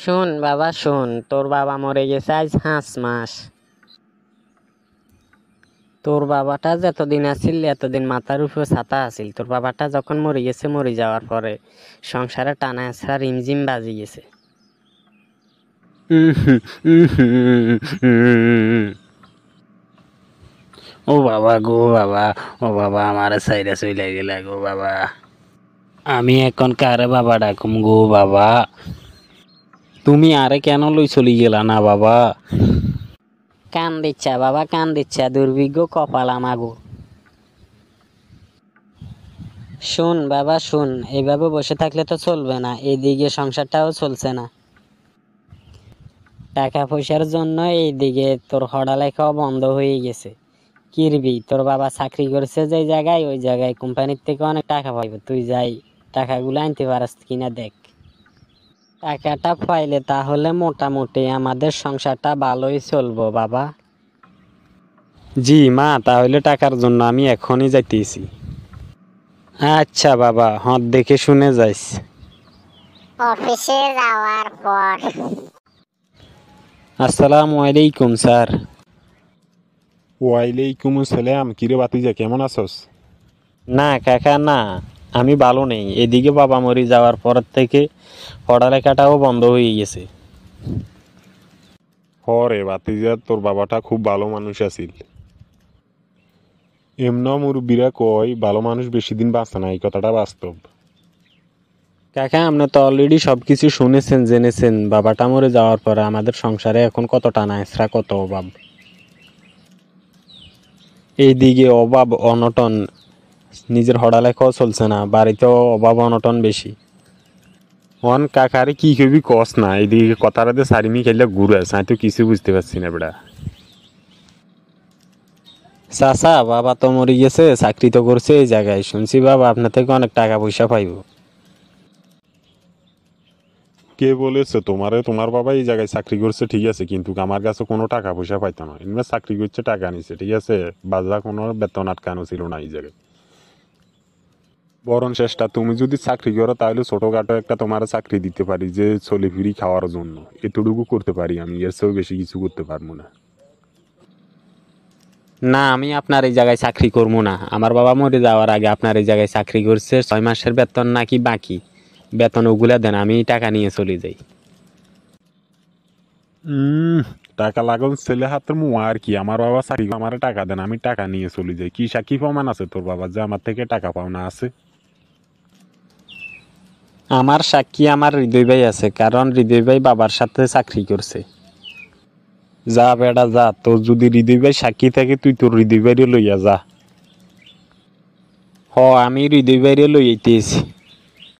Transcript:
শোন বাবা শোন, তোর বাবা মরে গেছে আজ 5 মাস। তোর বাবাটা যতদিন আছিল এতদিন মাথার উপর ছাতা আছিল। তোর বাবাটা যখন মরে গেছে, মরে যাওয়ার পরে সংসারে টানা হেঁচড়া রিমঝিম বাজি গেছে। ও বাবা গো বাবা, ও বাবা আমার সাইডে চলে গেলে গো বাবা। আমি এখন কারে বাবা ডাকুম গো বাবা? তুমি আরে কেন লই চলি গেলা না বাবা? কান দিচ্ছা বাবা, কান দিচ্ছা, দুর্ভিক্ষ কপাল আমাগো। শোন বাবা শোন, এইভাবে বসে থাকলে তো চলবে না, এইদিকে সংসারটাও চলছে না। টাকা পয়সার জন্য এইদিকে তোর পড়ালেখাও বন্ধ হয়ে গেছে। কিরবি, তোর বাবা চাকরি করছে যে জায়গায়, ওই জায়গায় কোম্পানির থেকে অনেক টাকা পাইব। তুই যাই টাকাগুলো আনতে পারস কিনা দেখ। টাকাটা পাইলে তাহলে মোটামুটি আমাদের সংসারটা ভালোই চলবো বাবা। জি মা, তাহলে টাকার জন্য আমি এখনই যাইতেছি। আচ্ছা বাবা, হদ দেখে শুনে যাইস। অফিসে যাওয়ার পর আসসালামু আলাইকুম স্যার। ওয়ালাইকুম আসসালাম। কিরে বাতিজা, কেমন আছস? না কাকা না, আমি ভালো নেই। এদিকে বাবা মরে যাওয়ার পর থেকে পড়ালেখাটাও বন্ধ হয়ে গেছে। হরে বাতিজা, তোর বাবাটা খুব ভালো মানুষ আছিল। এমন মুরব্বীরা কয় ভালো মানুষ বেশি দিন বাঁচে না, এই কথাটা বাস্তব। কাকা আপনি তো অলরেডি সবকিছু শুনেছেন, জেনেছেন। বাবাটা মরে যাওয়ার পরে আমাদের সংসারে এখন কত টানা হেঁচড়া, কত অভাব। এইদিকে অভাব অনটন, নিজের পড়ালেখাও চলছে না, বাড়িতেও অভাব অনটন বেশি। অন কাকারে কি কবি কস না, এইদিকে কথাটাতে সারিমি খেললে ঘুরে আছে, আমি তো কিছু বুঝতে পারছি না বেটা। চাচা বাবা তো মরে গেছে, চাকরি তো করছে এই জায়গায়, শুনছি বাবা আপনার থেকে অনেক টাকা পয়সা পাইব। কে বলেছে তোমারে? তোমার বাবা এই জায়গায় চাকরি করছে ঠিক আছে, কিন্তু আমার কাছে কোনো টাকা পয়সা পাইতো না। এমনি চাকরি করছে, টাকা নিছে ঠিক আছে, বাজা কোনো বেতন আটকানো ছিল না এই জায়গায়। বরং চেষ্টা, তুমি যদি চাকরি করো তাহলে ছোটখাটো একটা তোমার চাকরি দিতে পারি, যে চলে ফিরি খাওয়ার জন্য। এতটুকু করতে পারি আমি, এর চেয়েও বেশি কিছু করতে পারবো না। না, আমি আপনার এই জায়গায় চাকরি করবো না। আমার বাবা মরে যাওয়ার আগে আপনার এই জায়গায় চাকরি করছে, 6 মাসের বেতন নাকি বাকি, বেতন ওগুলা দেন, আমি টাকা নিয়ে চলে যাই। টাকা লাগল ছেলে হাতের মুয়া আর কি। আমার বাবা চাকরি, আমার টাকা দেন, আমি টাকা নিয়ে চলে যাই। কি সাক্ষী প্রমাণ আছে তোর বাবা যে আমার থেকে টাকা পাওনা আছে? আমার সাক্ষী আমার হৃদয় ভাই আছে, কারণ হৃদয় ভাই বাবার সাথে চাকরি করছে। যা বেটা যা, তোর যদি হৃদয় ভাই সাক্ষী থাকে তুই তোর হৃদয় ভাইরে লইয়া যা। আমি হৃদয় ভাইরে লই আইতেছি।